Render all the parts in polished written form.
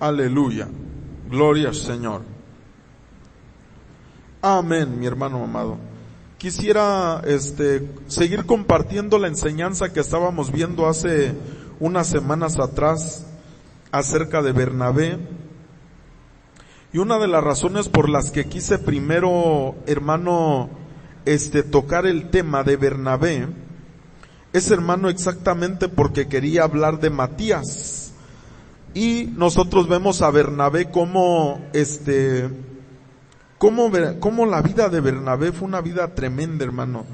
Aleluya. Gloria al Señor. Amén, mi hermano amado. Quisiera seguir compartiendo la enseñanza que estábamos viendo hace unas semanas atrás acerca de Bernabé. Y una de las razones por las que quise primero, hermano, tocar el tema de Bernabé es, hermano, exactamente porque quería hablar de Matías. Y nosotros vemos a Bernabé como la vida de Bernabé fue una vida tremenda, hermano.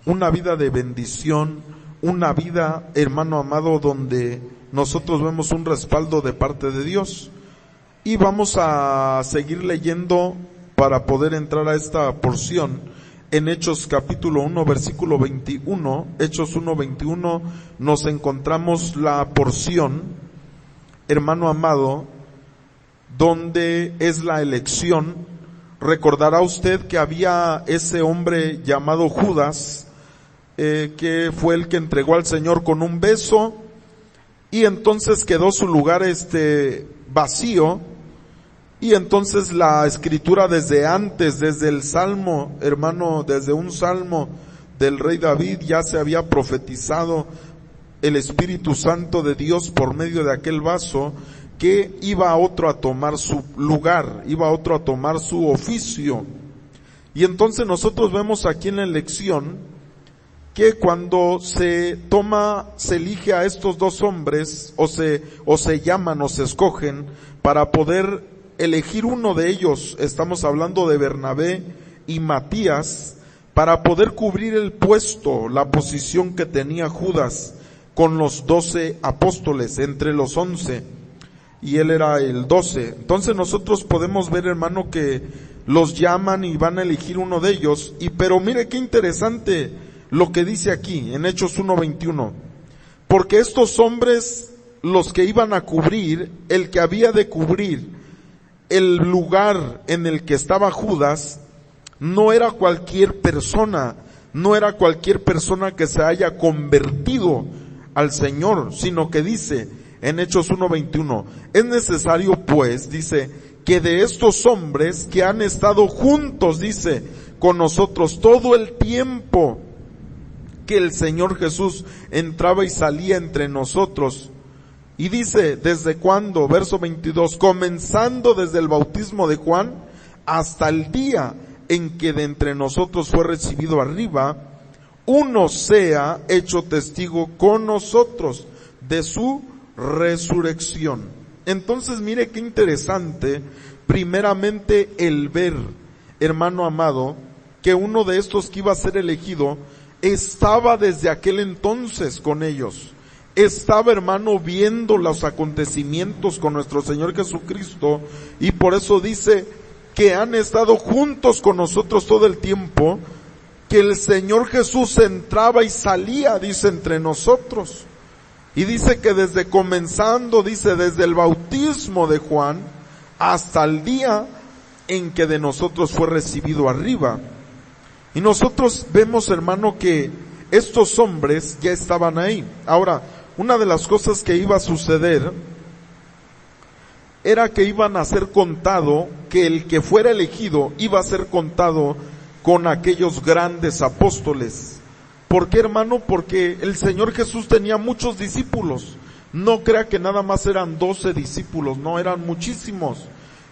Una vida de bendición, una vida, hermano amado, donde nosotros vemos un respaldo de parte de Dios. Y vamos a seguir leyendo para poder entrar a esta porción en Hechos capítulo 1, versículo 21. Hechos 1, 21 nos encontramos la porción, hermano amado, donde es la elección. Recordará usted que había ese hombre llamado Judas, que fue el que entregó al Señor con un beso, y entonces quedó su lugar vacío. Y entonces la escritura desde antes, desde el salmo, hermano, desde un salmo del rey David, ya se había profetizado el Espíritu Santo de Dios por medio de aquel vaso, que iba otro a tomar su lugar, iba otro a tomar su oficio. Y entonces nosotros vemos aquí en la elección que cuando se elige a estos dos hombres, o se llaman o se escogen para poder elegir uno de ellos, estamos hablando de Bernabé y Matías, para poder cubrir el puesto, la posición que tenía Judas con los 12 apóstoles, entre los 11, y él era el 12. Entonces nosotros podemos ver, hermano, que los llaman y van a elegir uno de ellos, pero mire qué interesante lo que dice aquí, en Hechos 1:21, porque estos hombres, los que iban a cubrir, el que había de cubrir el lugar en el que estaba Judas, no era cualquier persona, que se haya convertido al Señor, sino que dice en Hechos 1:21, es necesario pues, dice, que de estos hombres que han estado juntos, dice, con nosotros todo el tiempo que el Señor Jesús entraba y salía entre nosotros. Y dice, ¿desde cuándo? Verso 22, comenzando desde el bautismo de Juan hasta el día en que de entre nosotros fue recibido arriba, uno sea hecho testigo con nosotros de su resurrección. Entonces mire qué interesante, primeramente el ver, hermano amado, que uno de estos que iba a ser elegido estaba desde aquel entonces con ellos. Estaba, hermano, viendo los acontecimientos con nuestro Señor Jesucristo, y por eso dice que han estado juntos con nosotros todo el tiempo, que el Señor Jesús entraba y salía, dice, entre nosotros. Y dice que desde el bautismo de Juan hasta el día en que de nosotros fue recibido arriba. Y nosotros vemos, hermano, que estos hombres ya estaban ahí. Ahora, una de las cosas que iba a suceder era que iban a ser contado, que el que fuera elegido iba a ser contado con aquellos grandes apóstoles. ¿Por qué, hermano? Porque el Señor Jesús tenía muchos discípulos. No crea que nada más eran 12 discípulos, no, eran muchísimos.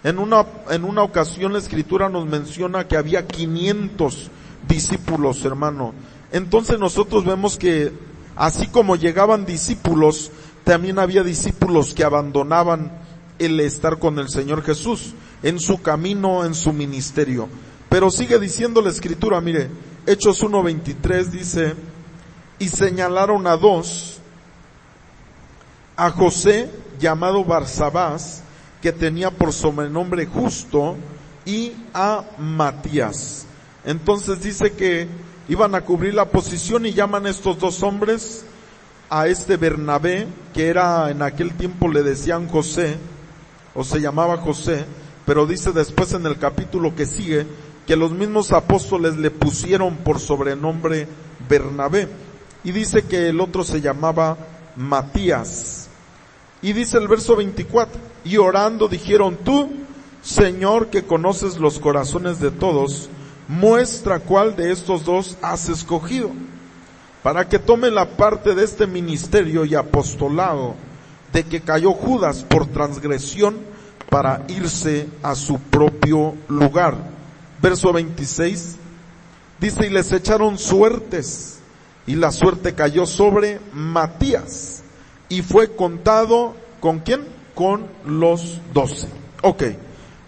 En una ocasión la Escritura nos menciona que había 500 discípulos, hermano. Entonces nosotros vemos que así como llegaban discípulos, también había discípulos que abandonaban el estar con el Señor Jesús en su camino, en su ministerio. Pero sigue diciendo la Escritura, mire, Hechos 1:23 dice, y señalaron a dos, a José, llamado Barsabás, que tenía por sobrenombre Justo, y a Matías. Entonces dice que iban a cubrir la posición y llaman a estos dos hombres, a Bernabé, que era en aquel tiempo le decían José, o se llamaba José, pero dice después en el capítulo que sigue, que los mismos apóstoles le pusieron por sobrenombre Bernabé. Y dice que el otro se llamaba Matías. Y dice el verso 24, y orando dijeron: tú, Señor, que conoces los corazones de todos, muestra cuál de estos dos has escogido, para que tome la parte de este ministerio y apostolado de que cayó Judas por transgresión, para irse a su propio lugar. Verso 26, dice: y les echaron suertes, y la suerte cayó sobre Matías, y fue contado, ¿con quién? Con los 12. Ok,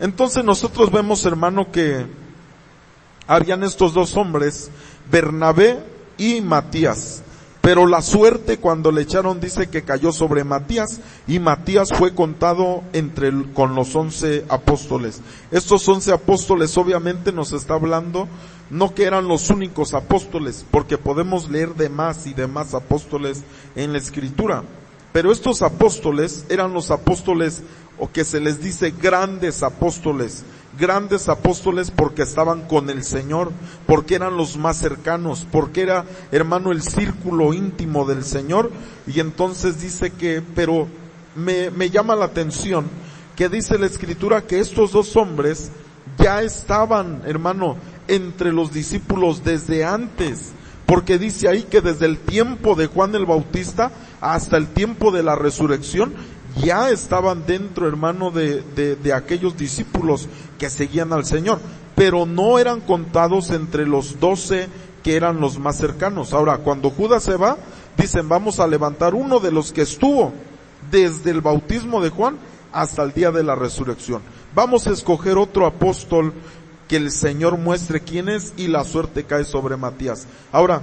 entonces nosotros vemos, hermano, que habían estos dos hombres, Bernabé y Matías, pero la suerte cuando le echaron dice que cayó sobre Matías, y Matías fue contado con los 11 apóstoles. Estos 11 apóstoles obviamente nos está hablando no que eran los únicos apóstoles, porque podemos leer de más y de más apóstoles en la Escritura, pero estos apóstoles eran los apóstoles, o que se les dice grandes apóstoles porque estaban con el Señor, porque eran los más cercanos, porque era, hermano, el círculo íntimo del Señor. Y entonces dice que, pero me llama la atención que dice la Escritura que estos dos hombres ya estaban, hermano, entre los discípulos desde antes, porque dice ahí que desde el tiempo de Juan el Bautista hasta el tiempo de la resurrección ya estaban dentro, hermano, de aquellos discípulos que seguían al Señor, pero no eran contados entre los 12 que eran los más cercanos. Ahora, cuando Judas se va, dicen: vamos a levantar uno de los que estuvo desde el bautismo de Juan hasta el día de la resurrección. Vamos a escoger otro apóstol que el Señor muestre quién es, y la suerte cae sobre Matías. Ahora,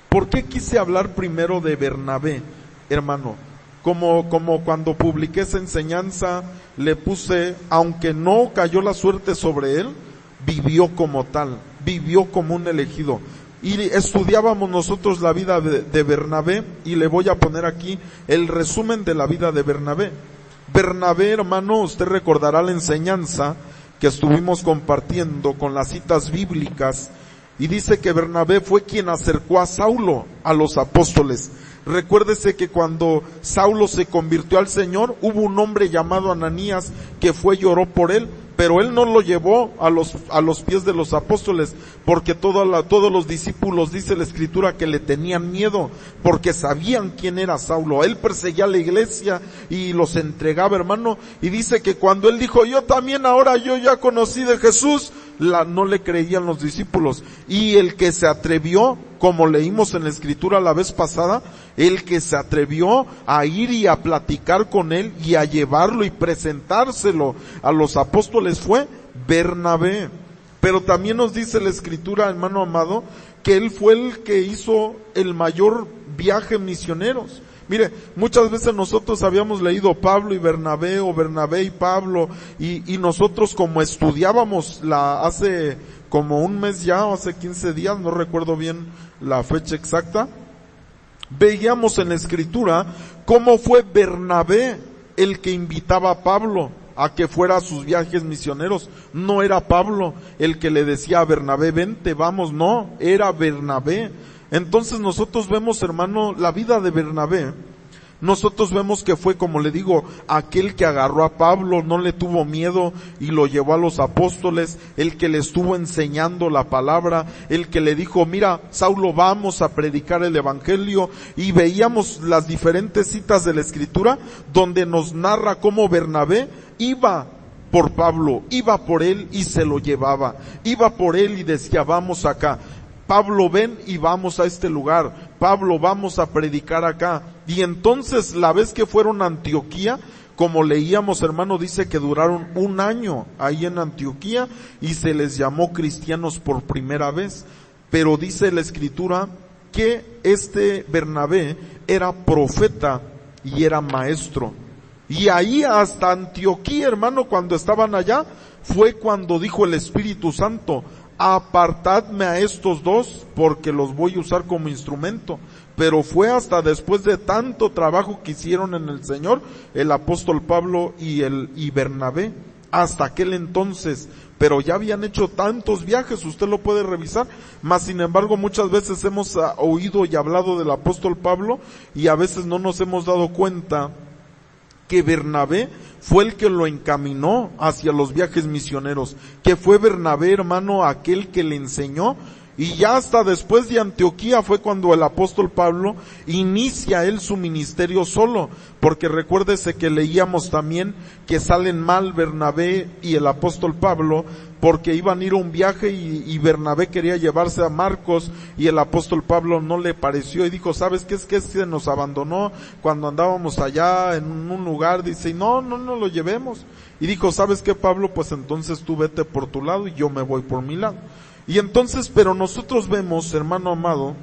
¿por qué quise hablar primero de Bernabé, hermano? Como cuando publiqué esa enseñanza, le puse: aunque no cayó la suerte sobre él, vivió como tal, vivió como un elegido. Y estudiábamos nosotros la vida de Bernabé, y le voy a poner aquí el resumen de la vida de Bernabé. Bernabé, hermano, usted recordará la enseñanza que estuvimos compartiendo con las citas bíblicas, y dice que Bernabé fue quien acercó a Saulo a los apóstoles. Recuérdese que cuando Saulo se convirtió al Señor, hubo un hombre llamado Ananías que fue y oró por él, pero él no lo llevó a los pies de los apóstoles, porque todos los discípulos, dice la Escritura, que le tenían miedo, porque sabían quién era Saulo. Él perseguía a la iglesia y los entregaba, hermano, y dice que cuando él dijo: yo también ahora, yo ya conocí de Jesús, no le creían los discípulos. Y el que se atrevió, como leímos en la Escritura la vez pasada, el que se atrevió a ir y a platicar con él y a llevarlo y presentárselo a los apóstoles fue Bernabé. Pero también nos dice la Escritura, hermano amado, que él fue el que hizo el mayor viaje misioneros. Mire, muchas veces nosotros habíamos leído Pablo y Bernabé, o Bernabé y Pablo, y nosotros, como estudiábamos hace como un mes ya, o hace 15 días, no recuerdo bien la fecha exacta, veíamos en la Escritura cómo fue Bernabé el que invitaba a Pablo a que fuera a sus viajes misioneros. No era Pablo el que le decía a Bernabé: vente, vamos, no, era Bernabé. Entonces nosotros vemos, hermano, la vida de Bernabé. Nosotros vemos que fue, como le digo, aquel que agarró a Pablo, no le tuvo miedo y lo llevó a los apóstoles, el que le estuvo enseñando la palabra, el que le dijo: mira, Saulo, vamos a predicar el evangelio. Y veíamos las diferentes citas de la Escritura donde nos narra cómo Bernabé iba por Pablo, iba por él y se lo llevaba, iba por él y decía: vamos acá, Pablo, ven y vamos a este lugar, Pablo, vamos a predicar acá. Y entonces la vez que fueron a Antioquía, como leíamos, hermano, dice que duraron 1 año ahí en Antioquía y se les llamó cristianos por primera vez. Pero dice la Escritura que este Bernabé era profeta y era maestro. Y ahí hasta Antioquía, hermano, cuando estaban allá, fue cuando dijo el Espíritu Santo: apartadme a estos dos, porque los voy a usar como instrumento. Pero fue hasta después de tanto trabajo que hicieron en el Señor, el apóstol Pablo y Bernabé, hasta aquel entonces. Pero ya habían hecho tantos viajes, usted lo puede revisar. Mas sin embargo, muchas veces hemos oído y hablado del apóstol Pablo, y a veces no nos hemos dado cuenta que Bernabé fue el que lo encaminó hacia los viajes misioneros, que fue Bernabé, hermano, aquel que le enseñó. Y ya hasta después de Antioquía fue cuando el apóstol Pablo inicia él su ministerio solo, porque recuérdese que leíamos también que salen mal Bernabé y el apóstol Pablo, porque iban a ir a un viaje y Bernabé quería llevarse a Marcos y el apóstol Pablo no le pareció y dijo, ¿sabes qué? Es que se nos abandonó cuando andábamos allá en un lugar, dice, y no lo llevemos. Y dijo, ¿sabes qué, Pablo? Pues entonces tú vete por tu lado y yo me voy por mi lado. Y entonces, pero nosotros vemos, hermano amado,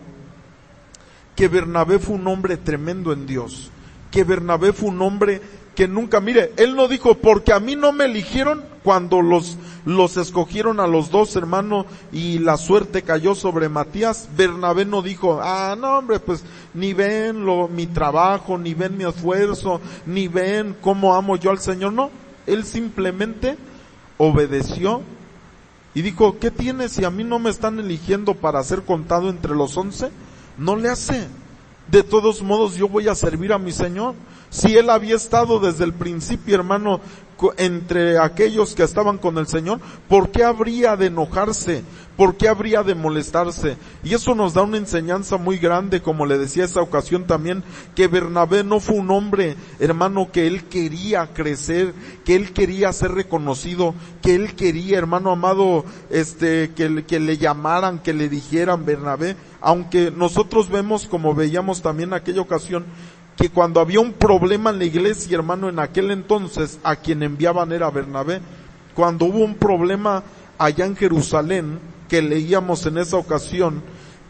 que Bernabé fue un hombre tremendo en Dios, que Bernabé fue un hombre que nunca, mire, él no dijo, porque a mí no me eligieron cuando los escogieron a los dos, hermano, y la suerte cayó sobre Matías. Bernabé no dijo, no hombre, pues ni ven mi trabajo, ni ven mi esfuerzo, ni ven cómo amo yo al Señor. No, él simplemente obedeció y dijo, ¿qué tiene si a mí no me están eligiendo para ser contado entre los 11? No le hace. De todos modos yo voy a servir a mi Señor. Si él había estado desde el principio, hermano, entre aquellos que estaban con el Señor, ¿por qué habría de enojarse? ¿Por qué habría de molestarse? Y eso nos da una enseñanza muy grande, como le decía esa ocasión también, que Bernabé no fue un hombre, hermano, que él quería crecer, que él quería ser reconocido, que él quería, hermano amado, que le llamaran, que le dijeran Bernabé, aunque nosotros vemos, como veíamos también en aquella ocasión, que cuando había un problema en la iglesia, hermano, en aquel entonces, a quien enviaban era Bernabé. Cuando hubo un problema allá en Jerusalén, que leíamos en esa ocasión,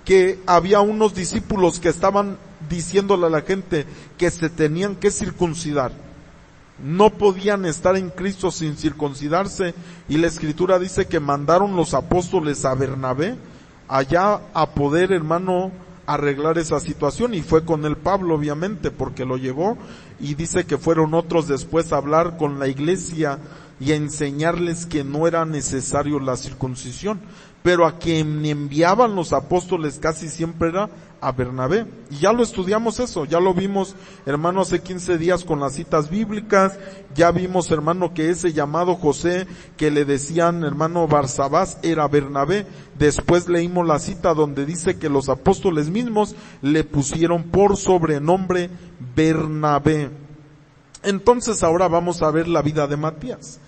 que había unos discípulos que estaban diciéndole a la gente que se tenían que circuncidar. No podían estar en Cristo sin circuncidarse, y la Escritura dice que mandaron los apóstoles a Bernabé allá a poder, hermano, arreglar esa situación, y fue con el Pablo, obviamente, porque lo llevó, y dice que fueron otros después a hablar con la iglesia y a enseñarles que no era necesario la circuncisión, pero a quien enviaban los apóstoles casi siempre era a Bernabé. Y ya lo estudiamos eso, ya lo vimos, hermano, hace 15 días con las citas bíblicas. Ya vimos, hermano, que ese llamado José, que le decían, hermano, Barsabás, era Bernabé. Después leímos la cita donde dice que los apóstoles mismos le pusieron por sobrenombre Bernabé. Entonces ahora vamos a ver la vida de Matías.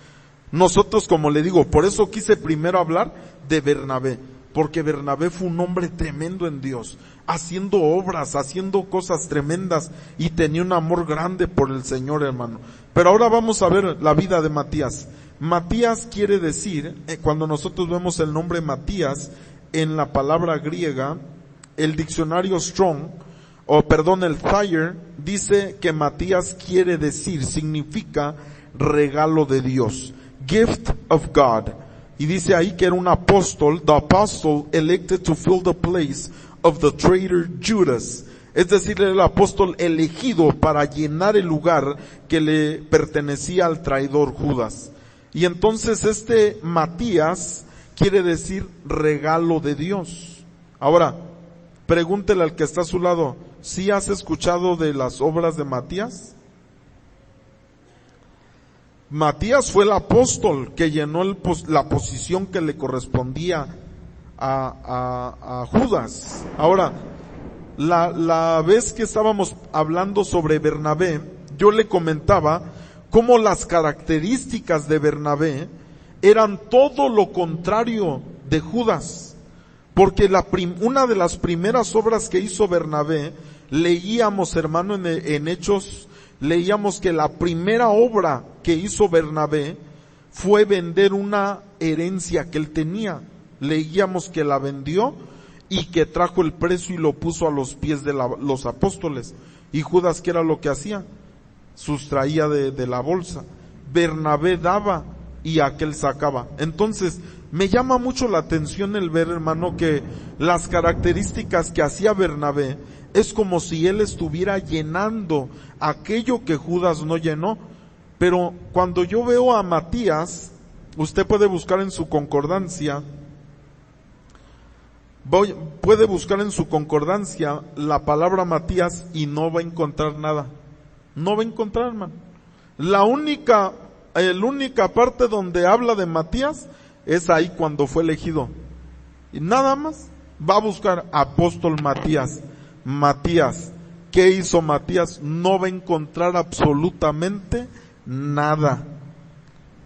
Nosotros, como le digo, por eso quise primero hablar de Bernabé, porque Bernabé fue un hombre tremendo en Dios, haciendo obras, haciendo cosas tremendas, y tenía un amor grande por el Señor, hermano. Pero ahora vamos a ver la vida de Matías. Matías quiere decir, cuando nosotros vemos el nombre Matías en la palabra griega, el diccionario Strong, el Thayer, dice que Matías quiere decir, significa regalo de Dios, gift of God. Y dice ahí que era un apóstol, the apostle elected to fill the place of the traitor Judas. Es decir, el apóstol elegido para llenar el lugar que le pertenecía al traidor Judas. Y entonces Matías quiere decir regalo de Dios. Ahora, pregúntele al que está a su lado, ¿sí has escuchado de las obras de Matías? Matías fue el apóstol que llenó la posición que le correspondía a Judas. Ahora, la vez que estábamos hablando sobre Bernabé, yo le comentaba cómo las características de Bernabé eran todo lo contrario de Judas. Porque una de las primeras obras que hizo Bernabé, leíamos, hermano, en Hechos, leíamos que la primera obra que hizo Bernabé fue vender una herencia que él tenía. Leíamos que la vendió y que trajo el precio y lo puso a los pies de los apóstoles. Y Judas, ¿qué era lo que hacía? Sustraía de la bolsa. Bernabé daba y aquel sacaba. Entonces, me llama mucho la atención el ver, hermano, que las características que hacía Bernabé es como si él estuviera llenando aquello que Judas no llenó. Pero cuando yo veo a Matías, usted puede buscar en su concordancia, puede buscar en su concordancia la palabra Matías y no va a encontrar nada. No va a encontrar, hermano. La única parte donde habla de Matías es ahí cuando fue elegido. Y nada más va a buscar apóstol Matías. Matías, ¿qué hizo Matías? No va a encontrar absolutamente nada.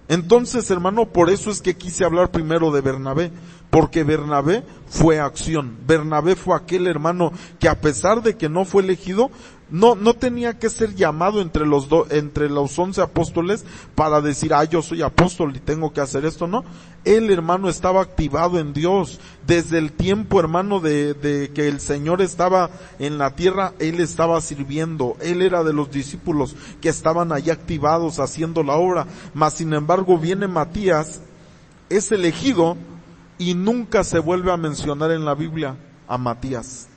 Entonces, hermano, por eso es que quise hablar primero de Bernabé, porque Bernabé fue acción. Bernabé fue aquel hermano que, a pesar de que no fue elegido, no tenía que ser llamado entre los 11 apóstoles para decir, yo soy apóstol y tengo que hacer esto, no. Él, hermano, estaba activado en Dios. Desde el tiempo, hermano, de que el Señor estaba en la tierra, él estaba sirviendo. Él era de los discípulos que estaban allá activados haciendo la obra. Mas, sin embargo, viene Matías, es elegido y nunca se vuelve a mencionar en la Biblia a Matías.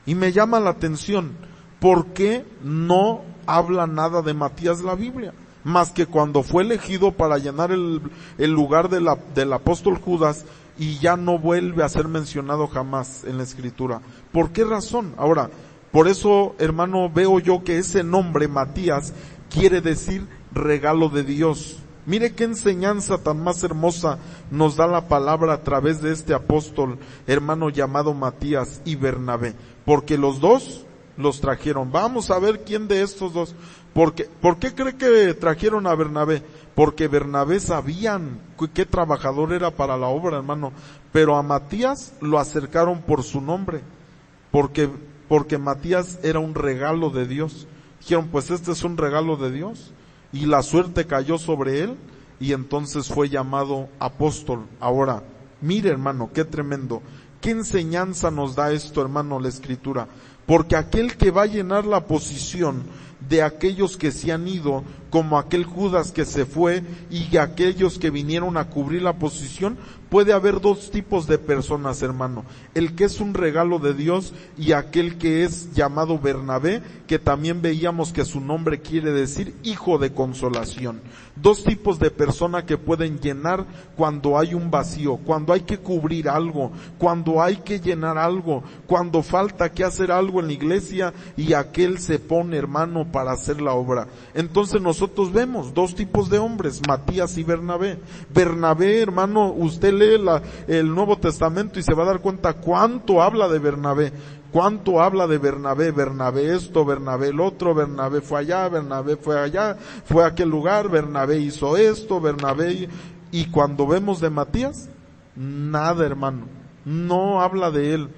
Y me llama la atención, ¿por qué no habla nada de Matías la Biblia? Más que cuando fue elegido para llenar el lugar del apóstol Judas, y ya no vuelve a ser mencionado jamás en la Escritura. ¿Por qué razón? Ahora, por eso, hermano, veo yo que ese nombre, Matías, quiere decir regalo de Dios. Mire qué enseñanza tan más hermosa nos da la palabra a través de este apóstol, hermano, llamado Matías y Bernabé. Porque los dos los trajeron. Vamos a ver quién de estos dos. ¿Por qué cree que trajeron a Bernabé? Porque Bernabé sabían qué trabajador era para la obra, hermano. Pero a Matías lo acercaron por su nombre. Porque Matías era un regalo de Dios. Dijeron, pues este es un regalo de Dios. Y la suerte cayó sobre él. Y entonces fue llamado apóstol. Ahora, mire, hermano, qué tremendo. ¿Qué enseñanza nos da esto, hermano, la Escritura? Porque aquel que va a llenar la posición de aquellos que se han ido, como aquel Judas que se fue, y aquellos que vinieron a cubrir la posición, puede haber dos tipos de personas, hermano. El que es un regalo de Dios y aquel que es llamado Bernabé, que también veíamos que su nombre quiere decir hijo de consolación. Dos tipos de personas que pueden llenar cuando hay un vacío, cuando hay que cubrir algo, cuando hay que llenar algo, cuando falta que hacer algo en la iglesia y aquel se pone, hermano, para hacer la obra. Entonces nosotros vemos dos tipos de hombres, Matías y Bernabé. Bernabé, hermano, usted lee el Nuevo Testamento y se va a dar cuenta cuánto habla de Bernabé. ¿Cuánto habla de Bernabé? Bernabé esto, Bernabé el otro, Bernabé fue allá, Bernabé fue allá, fue a aquel lugar, Bernabé hizo esto, Bernabé... Y cuando vemos de Matías, nada, hermano, no habla de él.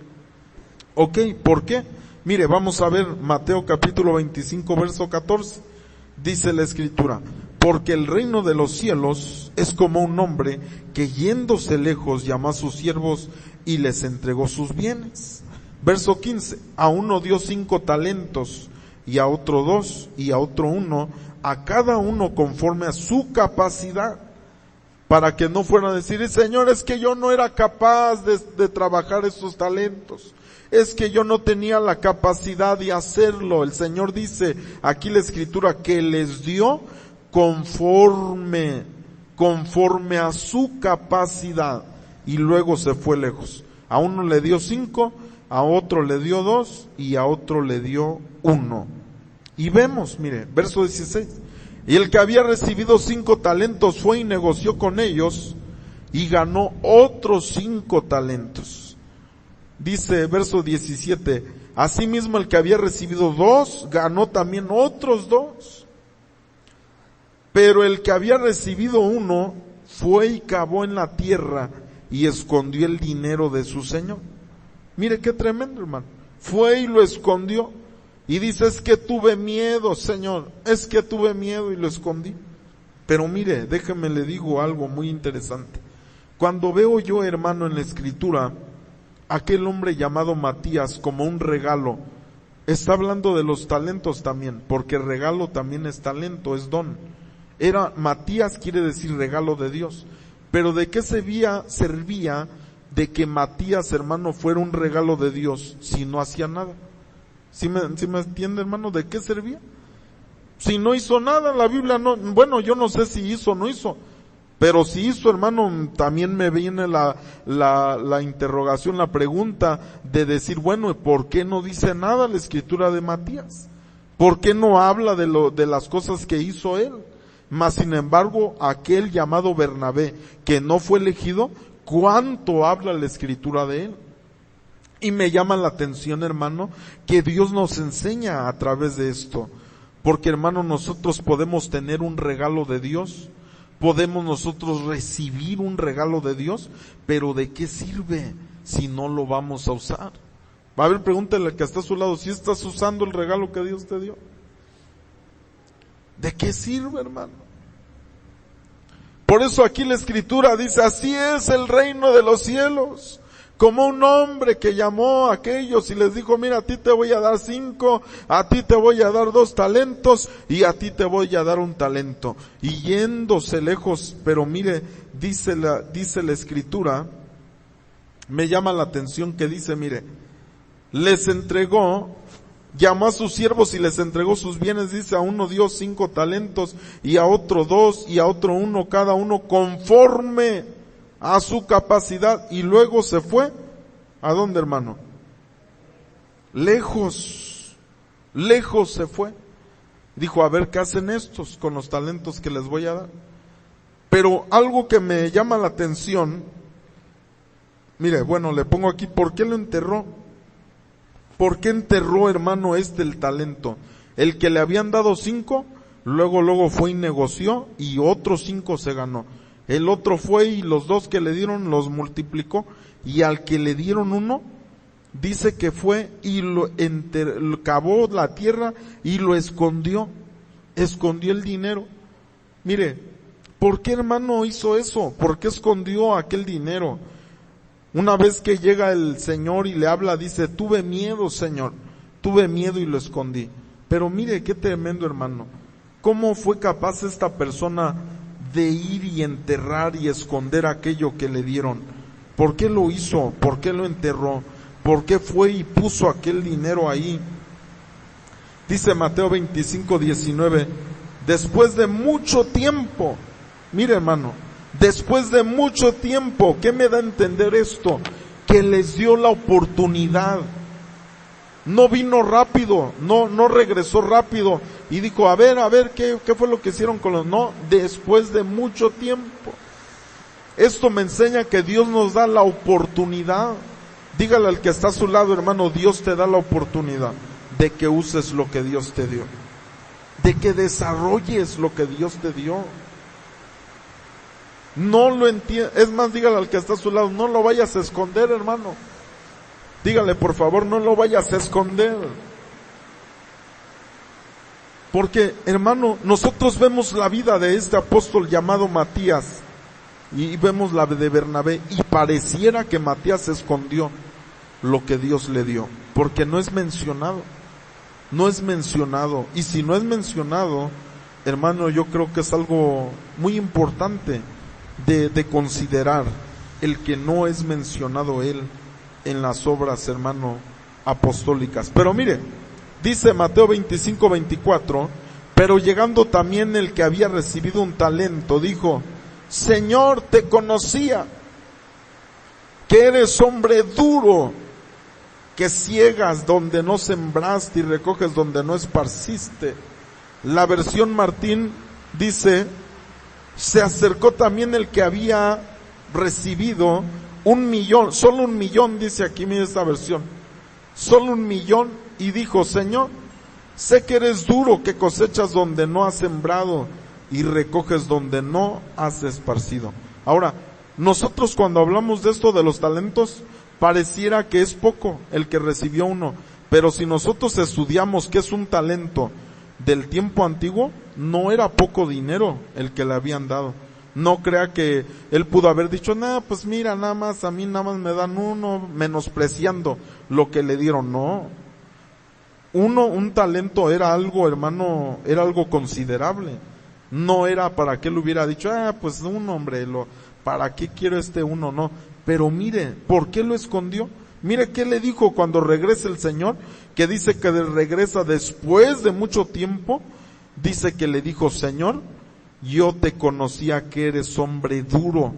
Ok, ¿por qué? Mire, vamos a ver Mateo capítulo 25, verso 14. Dice la Escritura, porque el reino de los cielos es como un hombre que yéndose lejos llamó a sus siervos y les entregó sus bienes. Verso 15, a uno dio 5 talentos, y a otro 2, y a otro 1, a cada uno conforme a su capacidad, para que no fueran a decir, Señor, es que yo no era capaz de trabajar estos talentos, es que yo no tenía la capacidad de hacerlo. El Señor dice, aquí la Escritura, que les dio conforme a su capacidad, y luego se fue lejos. A uno le dio 5, a otro le dio 2 y a otro le dio 1. Y vemos, mire, verso 16. Y el que había recibido 5 talentos fue y negoció con ellos y ganó otros 5 talentos. Dice verso 17, asimismo el que había recibido 2 ganó también otros 2. Pero el que había recibido 1 fue y cavó en la tierra y escondió el dinero de su señor. Mire qué tremendo, hermano. Fue y lo escondió. Y dice, es que tuve miedo, Señor. Es que tuve miedo y lo escondí. Pero mire, déjeme le digo algo muy interesante. Cuando veo yo, hermano, en la Escritura, aquel hombre llamado Matías como un regalo, está hablando de los talentos también, porque regalo también es talento, es don. Matías quiere decir regalo de Dios. Pero ¿de qué servía de que Matías, hermano, fuera un regalo de Dios si no hacía nada? ¿Sí me entiende, hermano? ¿De qué servía? Si no hizo nada, la Biblia no, bueno, yo no sé si hizo o no hizo, pero si hizo, hermano, también me viene la interrogación, la pregunta de decir, bueno, ¿por qué no dice nada la Escritura de Matías? ¿Por qué no habla de las cosas que hizo él? Mas sin embargo, aquel llamado Bernabé, que no fue elegido, ¿cuánto habla la Escritura de él? Y me llama la atención, hermano, que Dios nos enseña a través de esto. Porque, hermano, nosotros podemos tener un regalo de Dios, podemos nosotros recibir un regalo de Dios, pero ¿de qué sirve si no lo vamos a usar? A ver, pregúntale al que está a su lado, ¿si estás usando el regalo que Dios te dio? ¿De qué sirve, hermano? Por eso aquí la Escritura dice, así es el reino de los cielos. Como un hombre que llamó a aquellos y les dijo, mira, a ti te voy a dar 5, a ti te voy a dar 2 talentos y a ti te voy a dar 1 talento. Y yéndose lejos, pero mire, dice la Escritura, me llama la atención que dice, mire, les entregó, llamó a sus siervos y les entregó sus bienes, dice, a uno dio 5 talentos y a otro 2 y a otro 1, cada uno conforme a su capacidad, y luego se fue. ¿A dónde, hermano? Lejos se fue. Dijo, a ver qué hacen estos con los talentos que les voy a dar. Pero algo que me llama la atención, mire, bueno, le pongo aquí, ¿por qué lo enterró? ¿Por qué enterró, hermano, el talento? El que le habían dado 5, luego fue y negoció y otros 5 se ganó. El otro fue y los 2 que le dieron los multiplicó, y al que le dieron 1, dice que fue y lo cavó la tierra y lo escondió el dinero. Mire, ¿por qué, hermano, hizo eso? ¿Por qué escondió aquel dinero? Una vez que llega el Señor y le habla, dice, tuve miedo, Señor, tuve miedo y lo escondí. Pero mire qué tremendo, hermano, ¿cómo fue capaz esta persona de ir y enterrar y esconder aquello que le dieron? ¿Por qué lo hizo? ¿Por qué lo enterró? ¿Por qué fue y puso aquel dinero ahí? Dice Mateo 25:19, después de mucho tiempo, mire, hermano, después de mucho tiempo, ¿qué me da a entender esto? Que les dio la oportunidad. No vino rápido, no regresó rápido y dijo, a ver, ¿qué fue lo que hicieron con los? No, después de mucho tiempo. Esto me enseña que Dios nos da la oportunidad. Dígale al que está a su lado, hermano, Dios te da la oportunidad de que uses lo que Dios te dio, de que desarrolles lo que Dios te dio. No lo entiendes, es más, dígale al que está a su lado, no lo vayas a esconder, hermano. Dígale, por favor, no lo vayas a esconder. Porque, hermano, nosotros vemos la vida de este apóstol llamado Matías y vemos la de Bernabé, y pareciera que Matías escondió lo que Dios le dio, porque no es mencionado. Y si no es mencionado, hermano, yo creo que es algo muy importante de considerar, el que no es mencionado él en las obras, hermano, apostólicas. Pero mire, dice Mateo 25:24, pero llegando también el que había recibido 1 talento, dijo, Señor, te conocía, que eres hombre duro, que ciegas donde no sembraste y recoges donde no esparciste. La versión Martín dice, se acercó también el que había recibido 1,000,000, solo 1,000,000, dice aquí, mira esta versión, solo 1,000,000, y dijo, Señor, sé que eres duro, que cosechas donde no has sembrado y recoges donde no has esparcido. Ahora, nosotros cuando hablamos de esto de los talentos, pareciera que es poco el que recibió 1, pero si nosotros estudiamos qué es un talento del tiempo antiguo, no era poco dinero el que le habían dado. No crea que él pudo haber dicho, pues mira, nada más, a mí nada más me dan 1, menospreciando lo que le dieron. No. Un talento era algo, hermano, era algo considerable. No era para que él hubiera dicho, pues 1, hombre, ¿para qué quiero 1? No. Pero mire, ¿por qué lo escondió? Mire qué le dijo cuando regresa el Señor, que dice que regresa después de mucho tiempo. Dice que le dijo, Señor, yo te conocía que eres hombre duro,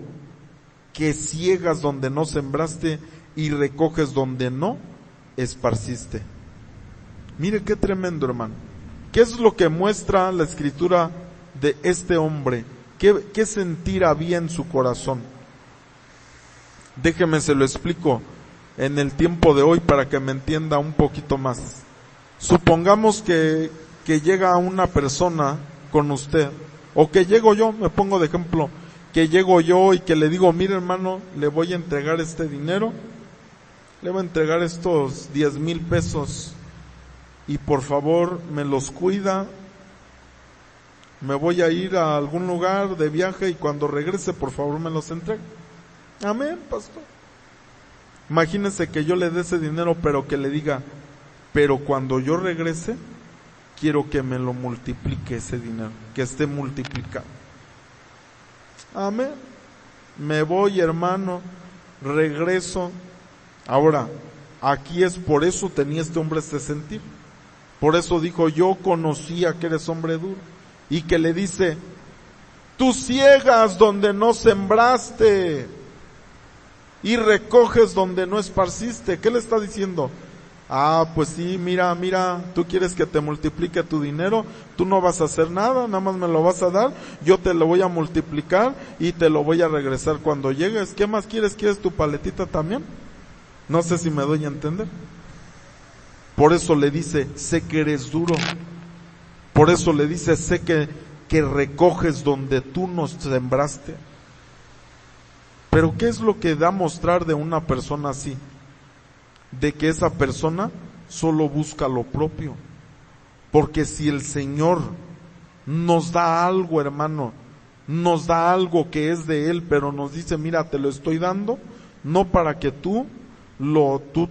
que ciegas donde no sembraste y recoges donde no esparciste. Mire qué tremendo, hermano. ¿Qué es lo que muestra la escritura de este hombre? ¿Qué sentir había en su corazón? Déjeme se lo explico en el tiempo de hoy para que me entienda un poquito más. Supongamos que llega una persona con usted, o que llego yo, me pongo de ejemplo, que llego yo y que le digo, mire hermano, le voy a entregar este dinero, le voy a entregar estos 10,000 pesos y por favor me los cuida, me voy a ir a algún lugar de viaje y cuando regrese por favor me los entregue. Amén, pastor. Imagínese que yo le dé ese dinero, pero que le diga, pero cuando yo regrese, quiero que me lo multiplique ese dinero, que esté multiplicado. Amén. Me voy, hermano, regreso. Ahora, aquí es por eso tenía este hombre este sentir. Por eso dijo, yo conocía que eres hombre duro. Y que le dice, tú ciegas donde no sembraste y recoges donde no esparciste. ¿Qué le está diciendo? Pues sí, mira, tú quieres que te multiplique tu dinero, tú no vas a hacer nada, nada más me lo vas a dar, yo te lo voy a multiplicar y te lo voy a regresar cuando llegues. ¿Qué más quieres? ¿Quieres tu paletita también? No sé si me doy a entender. Por eso le dice, sé que eres duro. Por eso le dice, sé que recoges donde tú no sembraste. Pero ¿qué es lo que da a mostrar de una persona así? De que esa persona solo busca lo propio. Porque si el Señor nos da algo, hermano, nos da algo que es de Él, pero nos dice, mira, te lo estoy dando, no para que tú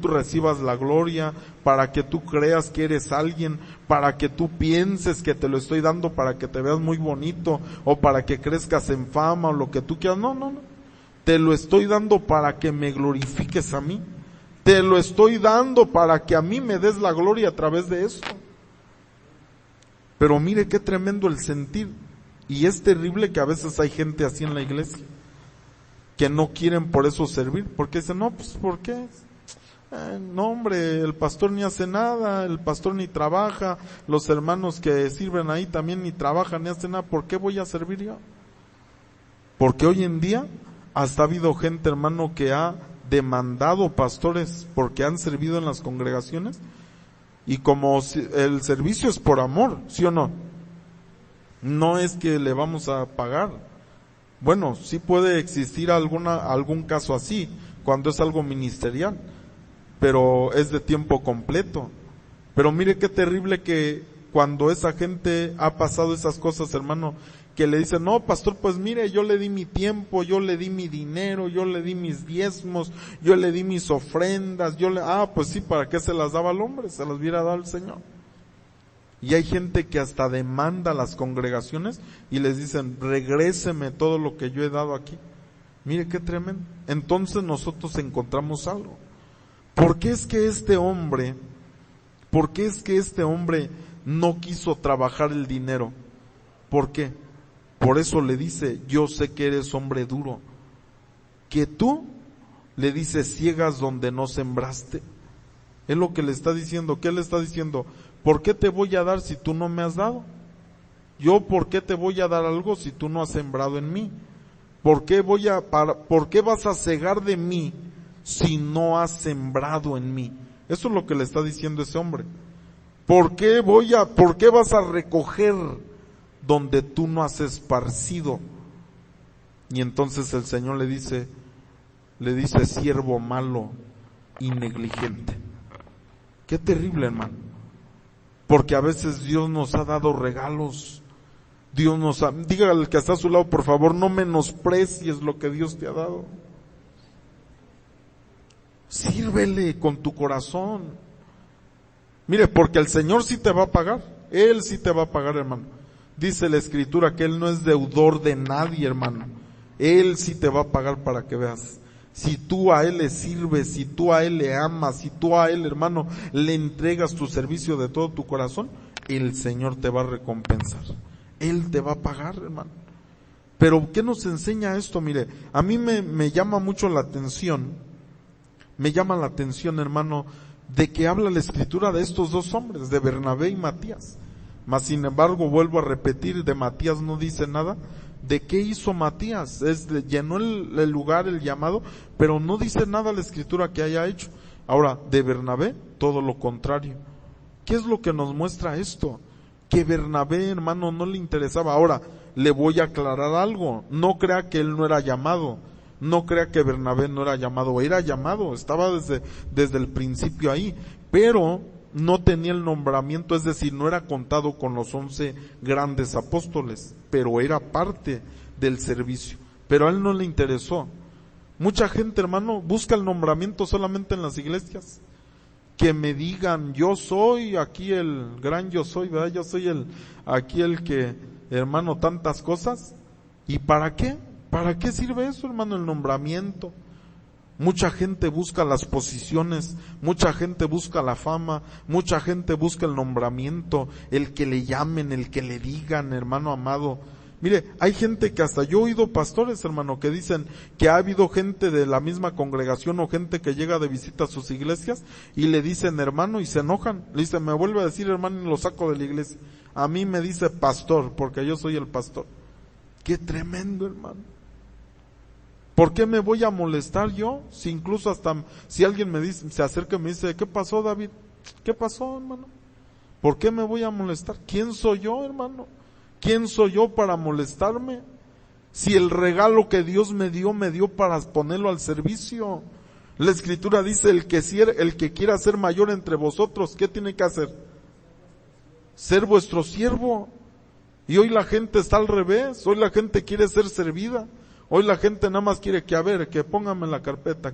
recibas la gloria, para que tú creas que eres alguien, para que tú pienses que te lo estoy dando para que te veas muy bonito, o para que crezcas en fama, o lo que tú quieras. No. Te lo estoy dando para que me glorifiques a mí. Te lo estoy dando para que a mí me des la gloria a través de esto. Pero mire qué tremendo el sentir. Y es terrible que a veces hay gente así en la iglesia, que no quieren por eso servir, porque dicen, no, pues ¿por qué? No hombre, el pastor ni hace nada, el pastor ni trabaja, los hermanos que sirven ahí también ni trabajan ni hacen nada, ¿por qué voy a servir yo? Porque hoy en día hasta ha habido gente, hermano, que ha demandado pastores porque han servido en las congregaciones, y como el servicio es por amor, ¿sí o no? No es que le vamos a pagar. Bueno, sí puede existir algún caso así, cuando es algo ministerial, pero es de tiempo completo. Pero mire qué terrible que cuando esa gente ha pasado esas cosas, hermano, que le dicen, no, pastor, pues mire, yo le di mi tiempo, yo le di mi dinero, yo le di mis diezmos, yo le di mis ofrendas, pues sí, ¿para qué se las daba al hombre? Se las hubiera dado al Señor. Y hay gente que hasta demanda a las congregaciones y les dicen, regréseme todo lo que yo he dado aquí. Mire qué tremendo. Entonces nosotros encontramos algo. ¿Por qué es que este hombre no quiso trabajar el dinero? ¿Por qué? Por eso le dice, yo sé que eres hombre duro, que tú le dices ciegas donde no sembraste. Es lo que le está diciendo. ¿Qué le está diciendo? ¿Por qué te voy a dar si tú no me has dado? Yo, ¿por qué te voy a dar algo si tú no has sembrado en mí? ¿Por qué vas a cegar de mí si no has sembrado en mí? Eso es lo que le está diciendo ese hombre. ¿Por qué vas a recoger donde tú no has esparcido? Y entonces el Señor le dice, siervo malo y negligente. Qué terrible, hermano. Porque a veces Dios nos ha dado regalos. Dígale al que está a su lado, por favor, no menosprecies lo que Dios te ha dado. Sírvele con tu corazón. Mire, porque el Señor sí te va a pagar. Él sí te va a pagar, hermano. Dice la Escritura que Él no es deudor de nadie, hermano. Él sí te va a pagar para que veas. Si tú a Él le sirves, si tú a Él le amas, si tú a Él, hermano, le entregas tu servicio de todo tu corazón, el Señor te va a recompensar. Él te va a pagar, hermano. Pero ¿qué nos enseña esto? Mire, a mí me llama mucho la atención, hermano, de que habla la Escritura de estos dos hombres, de Bernabé y Matías. Mas sin embargo, vuelvo a repetir, de Matías no dice nada. ¿De qué hizo Matías? Llenó el lugar, el llamado, pero no dice nada la Escritura que haya hecho. Ahora, de Bernabé, todo lo contrario. ¿Qué es lo que nos muestra esto? Que Bernabé, hermano, no le interesaba. Ahora, le voy a aclarar algo. No crea que él no era llamado. No crea que Bernabé no era llamado. Era llamado, estaba desde el principio ahí. Pero no tenía el nombramiento, es decir, no era contado con los 11 grandes apóstoles, pero era parte del servicio. Pero a él no le interesó. Mucha gente, hermano, busca el nombramiento solamente en las iglesias. Que me digan, yo soy aquí el gran yo soy, ¿verdad? Yo soy aquí el que, hermano, tantas cosas. ¿Y para qué? ¿Para qué sirve eso, hermano, el nombramiento? Mucha gente busca las posiciones, mucha gente busca la fama, mucha gente busca el nombramiento, el que le llamen, el que le digan, hermano amado. Mire, hay gente que hasta yo he oído pastores, hermano, que dicen que ha habido gente de la misma congregación o gente que llega de visita a sus iglesias y le dicen hermano y se enojan. Le dicen, me vuelve a decir hermano y lo saco de la iglesia. A mí me dice pastor porque yo soy el pastor. Qué tremendo, hermano. ¿Por qué me voy a molestar yo? Si incluso hasta, si alguien me dice, se acerca y me dice, ¿qué pasó, David? ¿Qué pasó, hermano? ¿Por qué me voy a molestar? ¿Quién soy yo, hermano? ¿Quién soy yo para molestarme? Si el regalo que Dios me dio para ponerlo al servicio. La Escritura dice, el que quiera ser mayor entre vosotros, ¿qué tiene que hacer? Ser vuestro siervo. Y hoy la gente está al revés, hoy la gente quiere ser servida. Hoy la gente nada más quiere que pónganme en la carpeta,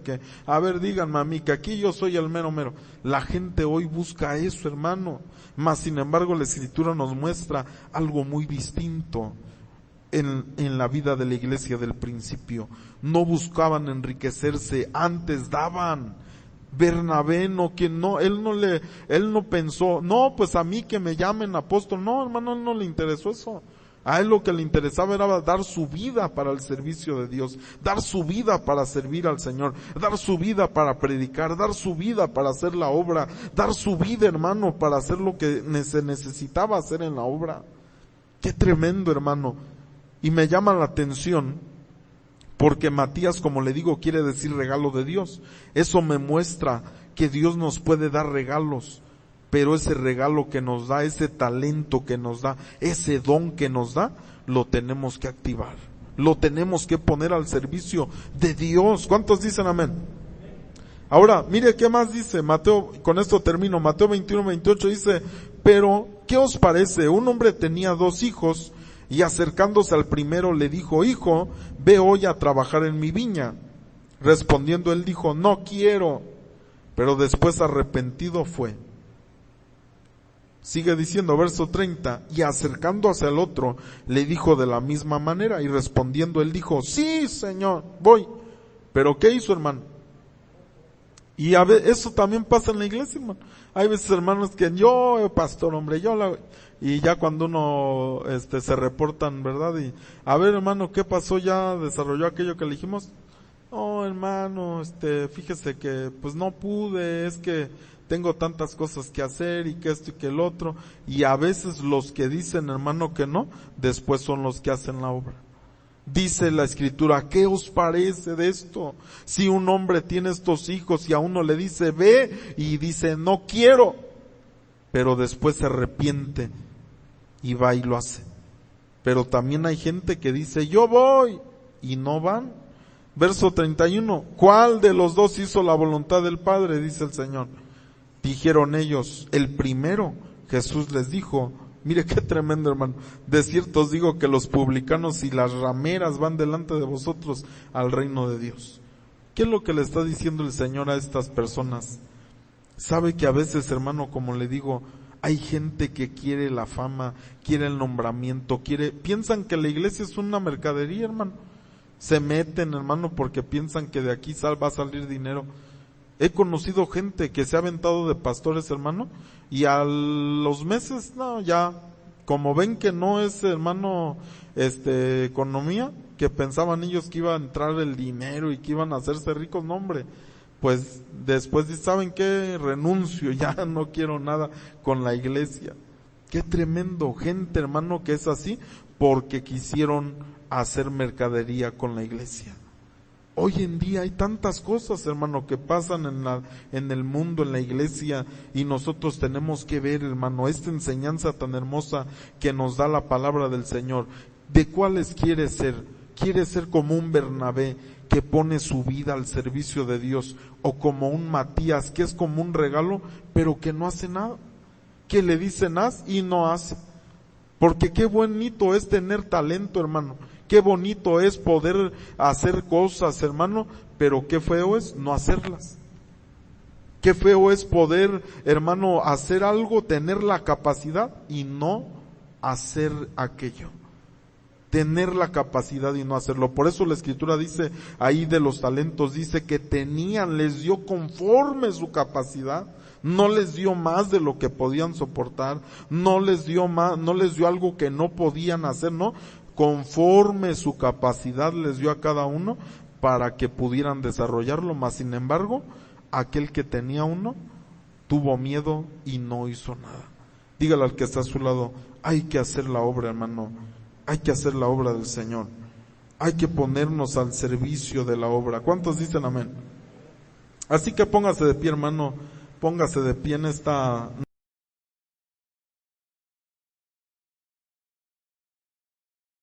díganme a mí, que aquí yo soy el mero mero. La gente hoy busca eso, hermano. Mas sin embargo la Escritura nos muestra algo muy distinto en la vida de la iglesia del principio. No buscaban enriquecerse, antes daban. Bernabé él no pensó, no, pues a mí que me llamen apóstol. No, hermano, a él no le interesó eso. A él lo que le interesaba era dar su vida para el servicio de Dios, dar su vida para servir al Señor, dar su vida para predicar, dar su vida para hacer la obra, dar su vida, hermano, para hacer lo que se necesitaba hacer en la obra. Qué tremendo, hermano. Y me llama la atención porque Matías, como le digo, quiere decir regalo de Dios. Eso me muestra que Dios nos puede dar regalos. Pero ese regalo que nos da, ese talento que nos da, ese don que nos da, lo tenemos que activar. Lo tenemos que poner al servicio de Dios. ¿Cuántos dicen amén? Ahora, mire qué más dice Mateo, con esto termino, Mateo 21-28 dice, pero, ¿qué os parece? Un hombre tenía 2 hijos, y acercándose al primero le dijo, hijo, ve hoy a trabajar en mi viña. Respondiendo él dijo, no quiero, pero después arrepentido fue. Sigue diciendo, verso 30, y acercando hacia el otro, le dijo de la misma manera, y respondiendo él dijo, sí, Señor, voy. Pero ¿qué hizo, hermano? Y eso también pasa en la iglesia, hermano. Hay veces, hermanos, que yo, pastor, hombre, y ya cuando uno, se reportan, ¿verdad? Y, a ver, hermano, ¿qué pasó? ¿Ya desarrolló aquello que le dijimos? No, hermano, fíjese que, pues no pude, es que tengo tantas cosas que hacer y que esto y que el otro. Y a veces los que dicen, hermano, que no, después son los que hacen la obra. Dice la Escritura, ¿qué os parece de esto? Si un hombre tiene estos hijos y a uno le dice, ve, y dice, no quiero, pero después se arrepiente y va y lo hace. Pero también hay gente que dice, yo voy, y no van. Verso 31, ¿cuál de los 2 hizo la voluntad del Padre? Dice el Señor. Dijeron ellos, el primero. Jesús les dijo, mire qué tremendo, hermano, de cierto os digo que los publicanos y las rameras van delante de vosotros al reino de Dios. ¿Qué es lo que le está diciendo el Señor a estas personas? Sabe que a veces, hermano, como le digo, hay gente que quiere la fama, quiere el nombramiento, piensan que la iglesia es una mercadería, hermano. Se meten, hermano, porque piensan que de aquí va a salir dinero. He conocido gente que se ha aventado de pastores, hermano, y a los meses, no, ya, como ven que no es, hermano, economía, que pensaban ellos que iba a entrar el dinero y que iban a hacerse ricos, no, hombre, pues después, ¿saben qué? Renuncio, ya no quiero nada con la iglesia. Qué tremendo, gente, hermano, que es así porque quisieron hacer mercadería con la iglesia. Hoy en día hay tantas cosas, hermano, que pasan en el mundo, en la iglesia, y nosotros tenemos que ver, hermano, esta enseñanza tan hermosa que nos da la palabra del Señor. ¿De cuáles quiere ser? ¿Quiere ser como un Bernabé que pone su vida al servicio de Dios, o como un Matías que es como un regalo pero que no hace nada? Que le dicen haz y no hace. Porque qué bonito es tener talento, hermano. Qué bonito es poder hacer cosas, hermano, pero qué feo es no hacerlas. Qué feo es poder, hermano, hacer algo, tener la capacidad y no hacer aquello. Tener la capacidad y no hacerlo. Por eso la Escritura dice, ahí de los talentos, dice que tenían, les dio conforme su capacidad. No les dio más de lo que podían soportar, no les dio más, no les dio algo que no podían hacer, no, conforme su capacidad les dio a cada uno para que pudieran desarrollarlo. Mas sin embargo, aquel que tenía uno tuvo miedo y no hizo nada. Dígale al que está a su lado, hay que hacer la obra, hermano, hay que hacer la obra del Señor, hay que ponernos al servicio de la obra. ¿Cuántos dicen amén? Así que póngase de pie, hermano. Póngase de pie en esta